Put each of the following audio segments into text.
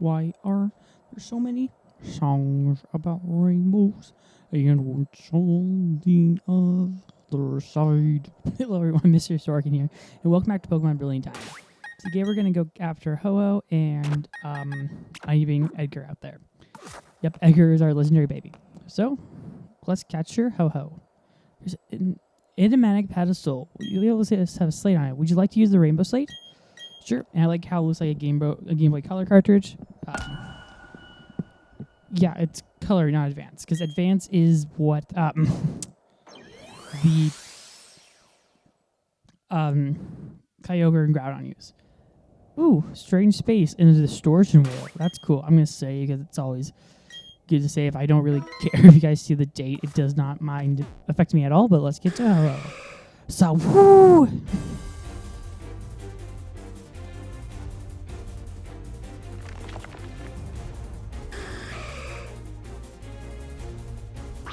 Why are there so many songs about rainbows? And what's on the other side? Hello everyone, Mr. Sorkin here, and welcome back to Pokemon Brilliant Diamond. Today we're gonna go after Ho-Oh and leaving Edgar out there. Yep, Edgar is our legendary baby. So let's catch your Ho-Oh. There's an enigmatic pedestal. You'll be able to have a slate on it. Would you like to use the rainbow slate? Sure. And I like how it looks like a Game Boy Color cartridge. Yeah, it's color, not advance, because advance is what the Kyogre and Groudon use. Ooh, strange space in the distortion wheel. That's cool. I'm gonna say because it's always good to say. If I don't really care if you guys see the date, it does not mind affect me at all. But let's get to Ho-Oh. So, woo!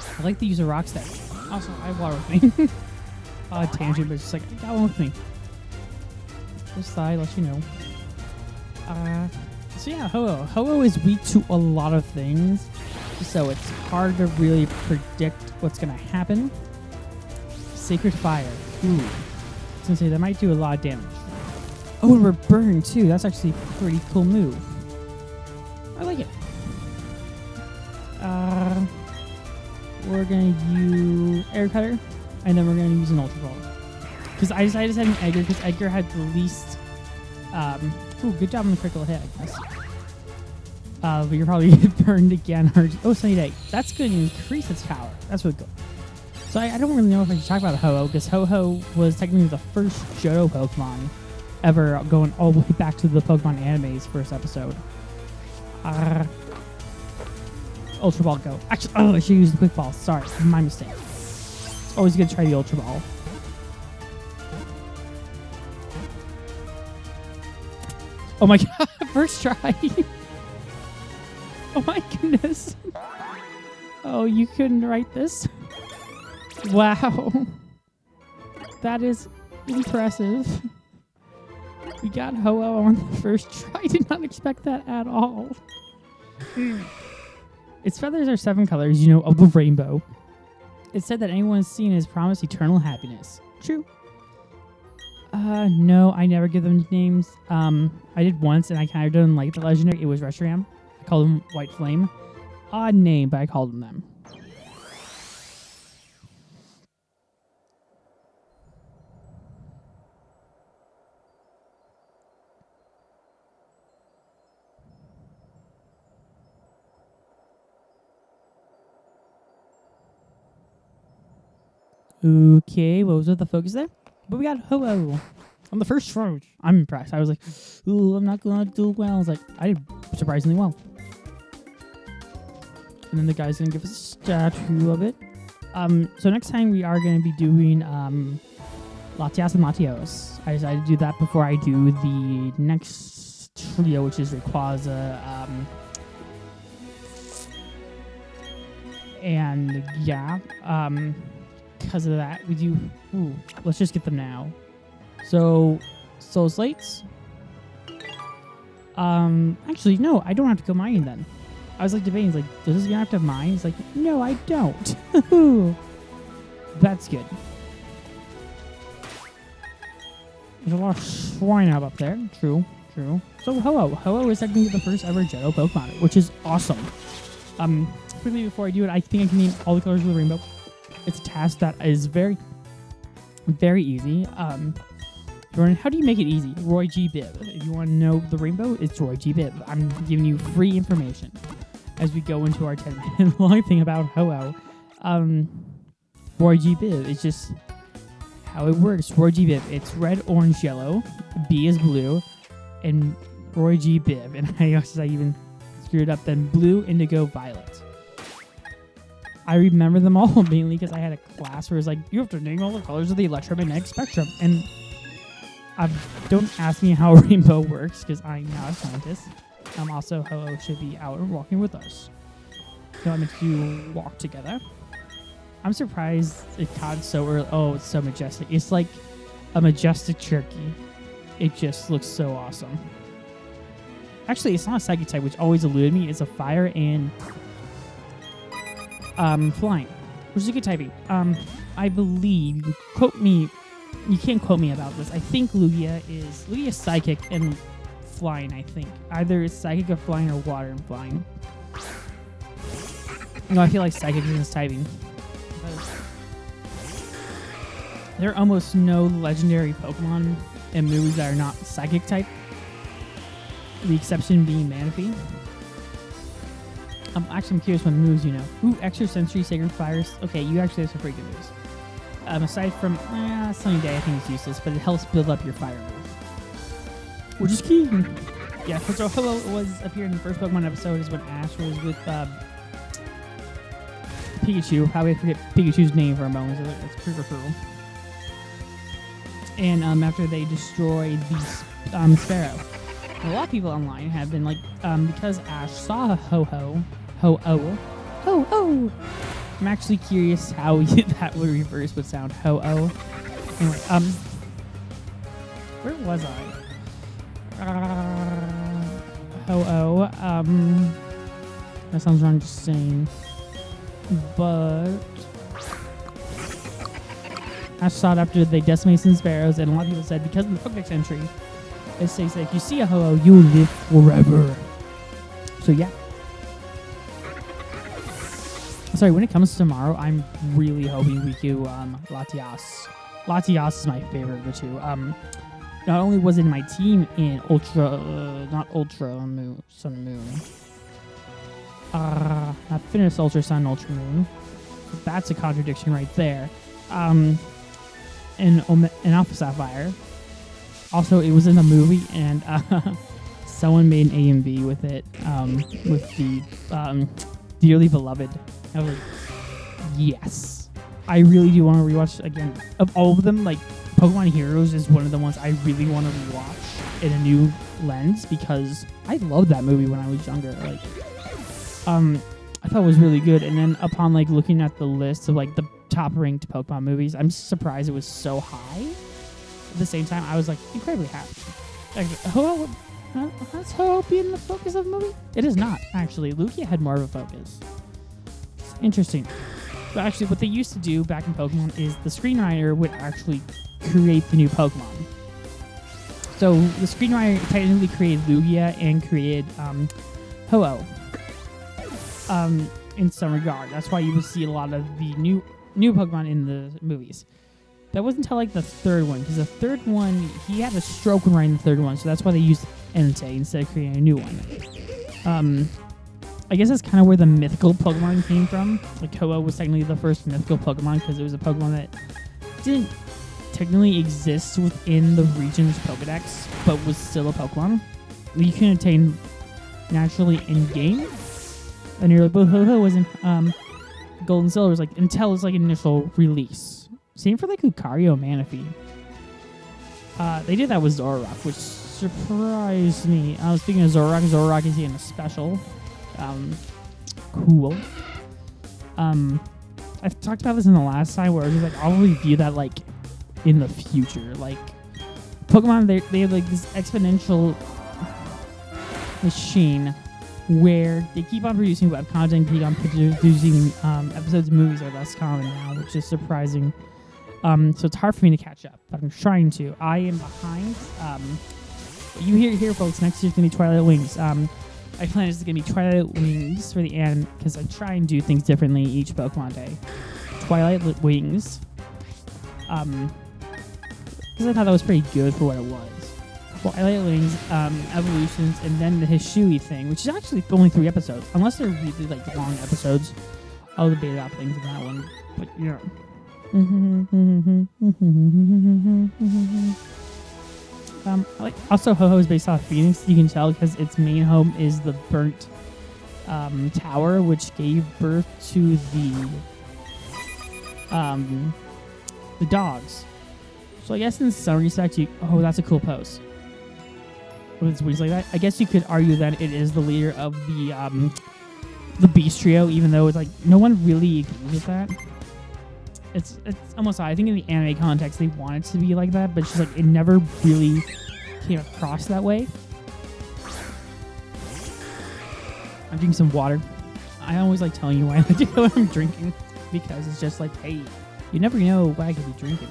I like the use of rock step. Also, I have water with me. Tangent, but it's just like, I got one with me. Just thought I'd let you know. So yeah, Ho-Oh. Ho-Oh is weak to a lot of things, so it's hard to really predict what's going to happen. Sacred Fire. Ooh. I was going to say, that might do a lot of damage. Oh, and we're burned too. That's actually a pretty cool move. I like it. We're going to use Air Cutter, and then we're going to use an Ultra Ball. Because I decided to set an Edgar, because Edgar had the least... ooh, good job on the critical hit, I guess. But you're probably burned again. Oh, Sunny Day. That's going to increase its power. That's really good. So I don't really know if I should talk about Ho-Oh, because Ho-Oh was technically the first Johto Pokemon ever, going all the way back to the Pokemon anime's first episode. Ultra Ball, go. Actually, I should use the Quick Ball. Sorry, my mistake. Always good to try the Ultra Ball. Oh my god, first try. Oh my goodness. Oh, you couldn't write this? Wow. That is impressive. We got Ho-Oh on the first try. I did not expect that at all. Its feathers are 7 colors, you know, of the rainbow. It said that anyone seen is promised eternal happiness. True. No, I never give them nicknames. I did once, and I kind of didn't like the legendary. It was Reshiram. I called him White Flame. Odd name, but I called him them. Okay, what was the focus there? But we got Ho-Oh on the first try. I'm impressed. I was like, ooh, I'm not going to do well. I was like, I did surprisingly well. And then the guy's going to give us a statue of it. So next time we are going to be doing Latias and Latios. I decided to do that before I do the next trio, which is Rayquaza. And yeah, because of that, we do... Ooh, let's just get them now. So, Soul Slates. Actually, no, I don't have to go mining then. I was like debating, like, does this even have to have mine? It's like, no, I don't. That's good. There's a lot of swine up there. True, true. So, Ho-Oh. Ho-Oh is technically the first ever Johto Pokemon, which is awesome. Quickly before I do it, I think I can name all the colors of the rainbow. It's a task that is very, very easy. How do you make it easy? Roy G. Biv. If you want to know the rainbow, it's Roy G. Biv. I'm giving you free information as we go into our 10-minute long thing about Ho-Oh. Roy G. Biv is just how it works. Roy G. Biv. It's red, orange, yellow. B is blue. And Roy G. Biv. And I even screwed up. Then blue, indigo, violet. I remember them all mainly because I had a class where it was like, you have to name all the colors of the electromagnetic spectrum. And don't ask me how rainbow works because I'm not a scientist. Also, Ho-Oh should be out and walking with us. So I'm meant to walk together. I'm surprised it caught so early. Oh, it's so majestic. It's like a majestic turkey. It just looks so awesome. Actually, it's not a psychic type, which always eluded me. It's a fire and flying, which is a good typing. I believe, you can quote me, you can't quote me about this. I think Lugia is psychic and flying, I think. Either it's psychic or flying or water and flying. No, I feel like psychic is his typing. There are almost no legendary Pokemon in movies that are not psychic type. The exception being Manaphy. Actually, I'm curious what moves you know. Ooh, Extra Sensory, Sacred Fires. Okay, you actually have some pretty good moves. Aside from Sunny Day, I think it's useless, but it helps build up your fire move, which is key. Yeah, so Ho-Oh was appeared in the first Pokemon episode is when Ash was with Pikachu. How did I forget Pikachu's name for a moment? So it's Krivercurl. And after they destroyed the Sparrow. And a lot of people online have been like, because Ash saw Ho-Oh. I'm actually curious how that would reverse would sound. Ho-Oh. Anyway, where was I? Ho-Oh. That sounds wrong just saying. But Ash saw it after they decimated some sparrows, and a lot of people said because of the Pokedex entry, it says that if you see a Ho-Oh, you will live forever. So yeah. Sorry, when it comes to tomorrow, I'm really hoping we do Latias. Latias is my favorite of the two. Not only was it my team in not Ultra Moon, Sun and Moon. Not finished Ultra Sun, Ultra Moon. That's a contradiction right there. And Alpha Sapphire. Also, it was in the movie, and someone made an A and B with it, with the Dearly Beloved. I was like, yes. I really do want to rewatch again. Of all of them, like, Pokemon Heroes is one of the ones I really want to rewatch in a new lens because I loved that movie when I was younger. Like, I thought it was really good. And then upon, like, looking at the list of, like, the top-ranked Pokemon movies, I'm surprised it was so high. At the same time, I was, like, incredibly happy. Like, has Ho-Oh been the focus of the movie? It is not, actually. Lugia had more of a focus. It's interesting. But actually, what they used to do back in Pokemon is the screenwriter would actually create the new Pokemon. So the screenwriter technically created Lugia and created Ho-Oh. In some regard. That's why you will see a lot of the new Pokemon in the movies. That wasn't until like the third one, because the third one, he had a stroke when writing the third one, so that's why they used Entei instead of creating a new one. I guess that's kind of where the mythical Pokemon came from. Like, Ho-Oh was technically the first mythical Pokemon because it was a Pokemon that didn't technically exist within the region's Pokedex, but was still a Pokemon that you can attain naturally in-game. And you're like, but Ho-Oh was in Gold and Silver, was like, until its like initial release. Same for like Lucario and Manaphy. They did that with Zoroark, which surprised me. Speaking of Zoroark is getting a special. Cool. I've talked about this in the last time where I was just like, I'll review that like in the future. Like, Pokemon, they have like this exponential machine where they keep on producing web content, keep on producing episodes of movies are less common now, which is surprising. So it's hard for me to catch up, but I'm trying to. I am behind. You hear it here, folks. Next year's going to be Twilight Wings. I plan it's going to be Twilight Wings for the end because I try and do things differently each Pokemon day. Twilight Wings. Because I thought that was pretty good for what it was. Twilight Wings, Evolutions, and then the Hishui thing, which is actually only 3 episodes. Unless they're really like long episodes, I'll debate about things in that one. But you know. Also, Ho-Oh is based off Phoenix. You can tell because its main home is the burnt tower, which gave birth to the dogs. So I guess in some respect, that's a cool pose. With wings like that, I guess you could argue that it is the leader of the Beast Trio, even though it's like no one really agrees with that. It's almost, I think in the anime context they want it to be like that, but it's just like it never really came across that way. I'm drinking some water. I always like telling you why I like to know what I'm drinking because it's just like, hey, you never know what I could be drinking.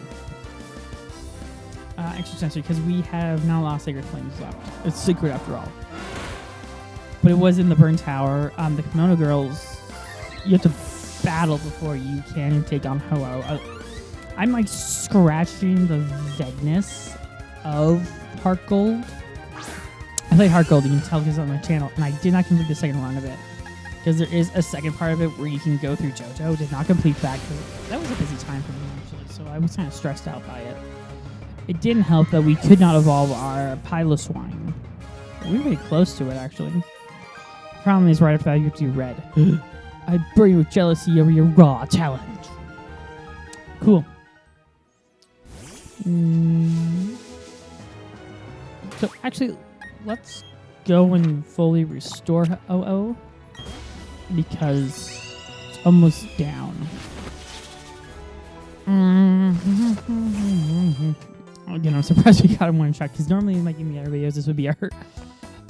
Extra sensory, because we have not lost Sacred Flames left. It's secret after all. But it was in the Burn Tower. The Kimono Girls, you have to battle before you can take on Ho-Oh. I'm like scratching the vagueness of Heart Gold. I play Heart Gold, you can tell because it's on my channel, and I did not complete the second run of it. Because there is a second part of it where you can go through JoJo. Did not complete that because that was a busy time for me actually, so I was kind of stressed out by it. It didn't help that we could not evolve our Piloswine. We were pretty close to it actually. The problem is right after that you have to do red. I burn you with jealousy over your raw talent. Cool. So actually, let's go and fully restore OO because it's almost down. Again, I'm surprised we got him one shot because normally in my Game Gear videos this would be our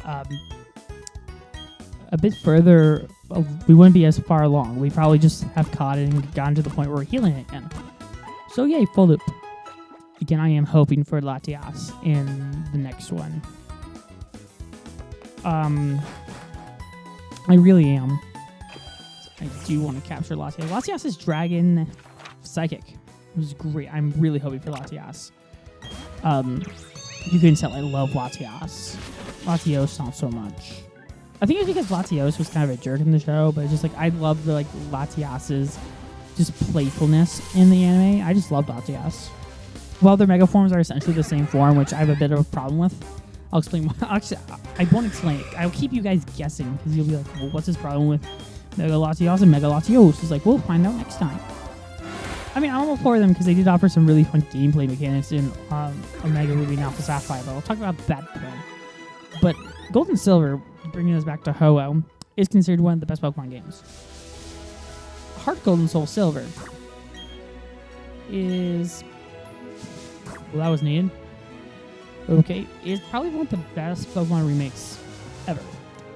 a bit further. We wouldn't be as far along. We probably just have caught it and gotten to the point where we're healing it again. So yay, full loop. Again, I am hoping for Latias in the next one. I really am. I do want to capture Latias. Latias is Dragon Psychic. It was great. I'm really hoping for Latias. You can tell I love Latias. Latios not so much. I think it's because Latios was kind of a jerk in the show, but it's just like I love the like Latias's just playfulness in the anime. I just love Latias. While their mega forms are essentially the same form, which I have a bit of a problem with. I'll explain why. Actually, I won't explain it. I'll keep you guys guessing because you'll be like, well, what's his problem with Mega Latios and Mega Latios? It's like, we'll find out next time. I mean, I'm all for them because they did offer some really fun gameplay mechanics in Omega Ruby and Alpha Sapphire, but I'll talk about that then. But Gold and Silver, bringing us back to Ho-Oh, is considered one of the best Pokemon games. Heart Gold and Soul Silver is... well, that was needed. Okay, is probably one of the best Pokemon remakes ever.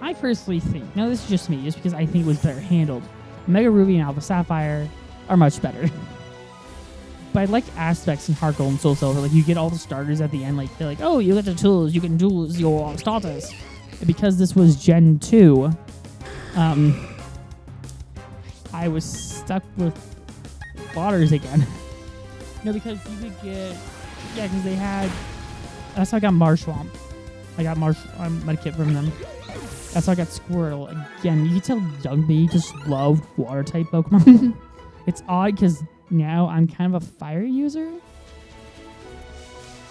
I personally think, now this is just me, just because I think it was better handled. Mega Ruby and Alpha Sapphire are much better. But I like aspects in Heart Gold and Soul Silver. Like, you get all the starters at the end. Like, they're like, oh, you get the tools. You can use your starters. And because this was Gen 2, I was stuck with waters again. No, because you could get... yeah, because they had... that's how I got Marshwamp. I got Mudkip from them. That's how I got Squirtle. Again, you can tell Dugby just loved water-type Pokemon. It's odd because now I'm kind of a fire user,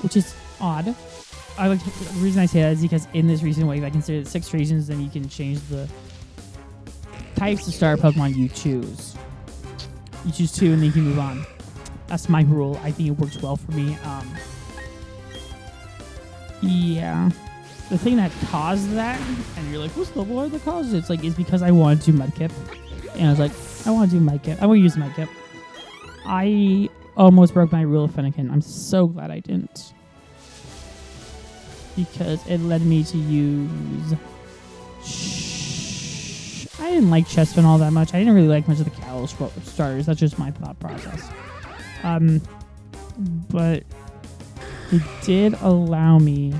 which is odd. The reason I say that is because in this recent wave, I consider it 6 regions, then you can change the types of starter Pokemon you choose. You choose 2 and then you can move on. That's my rule. I think it works well for me. Yeah. The thing that caused that, and you're like, what's the word that caused it? It's like, it's because I wanted to Mudkip. And I was like, I want to do Mudkip. I want to use Mudkip. I almost broke my rule of Fennekin. I'm so glad I didn't. Because it led me to use... I didn't like Chespin all that much. I didn't really like much of the Kalos starters. That's just my thought process. But it did allow me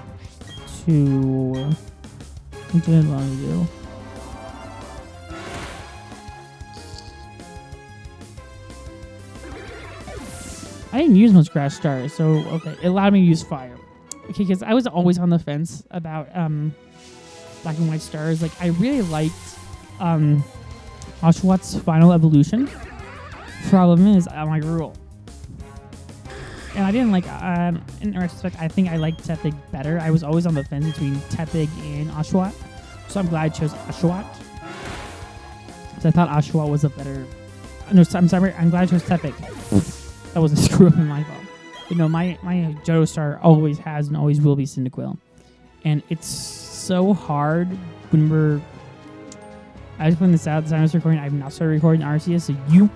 to... What did it allow me to do? I didn't use much grass stars, so okay. It allowed me to use fire. Okay, because I was always on the fence about black and white stars. Like, I really liked Oshawtt's final evolution. Problem is, I don't like Rule. And I didn't like, in retrospect, I think I liked Tepig better. I was always on the fence between Tepig and Oshawott. So I'm glad I chose Oshawott. Because I thought Oshawott was a better... No, I'm sorry, I'm glad I chose Tepig. That was a screw up in my fault. You know, my Johto star always has and always will be Cyndaquil. And it's so hard when we're... I just put this out, the time I was recording, I've not started recording Arceus, so you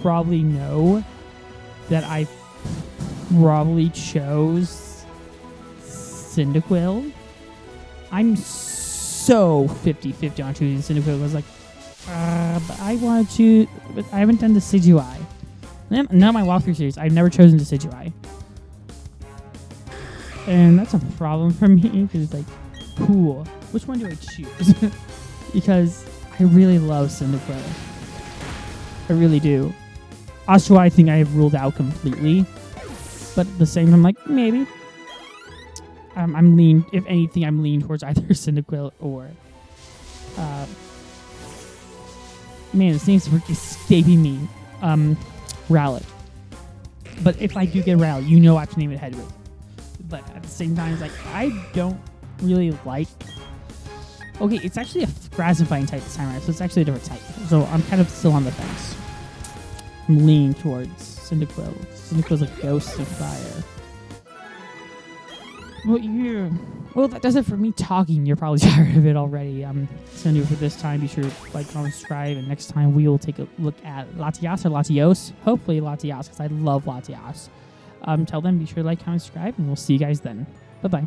probably know that I probably chose Cyndaquil. I'm so 50-50 on choosing Cyndaquil. I was like, but I want to choose, but I haven't done Decidueye. None of my walkthrough series, I've never chosen Decidueye. And that's a problem for me, because it's like, cool, which one do I choose? Because I really love Cyndaquil. I really do. Oshawott, I think I have ruled out completely. But at the same time, I'm like, maybe. I'm lean, if anything, I'm leaning towards either Cyndaquil or... man, this name's escaping me. Rowlet. But if I do get Rowlet, you know I have to name it Hedwig. But at the same time, it's like, I don't really like... Okay, it's actually a grass and fighting type this time around, so it's actually a different type. So I'm kind of still on the fence. I'm leaning towards Cyndaquil. Cyndaquil's a ghost of fire. Well, yeah. Well, that does it for me talking. You're probably tired of it already. That's going to do it for this time. Be sure to like, comment, subscribe, and next time we will take a look at Latias or Latios. Hopefully Latias, because I love Latias. Till then, be sure to like, comment, subscribe, and we'll see you guys then. Bye-bye.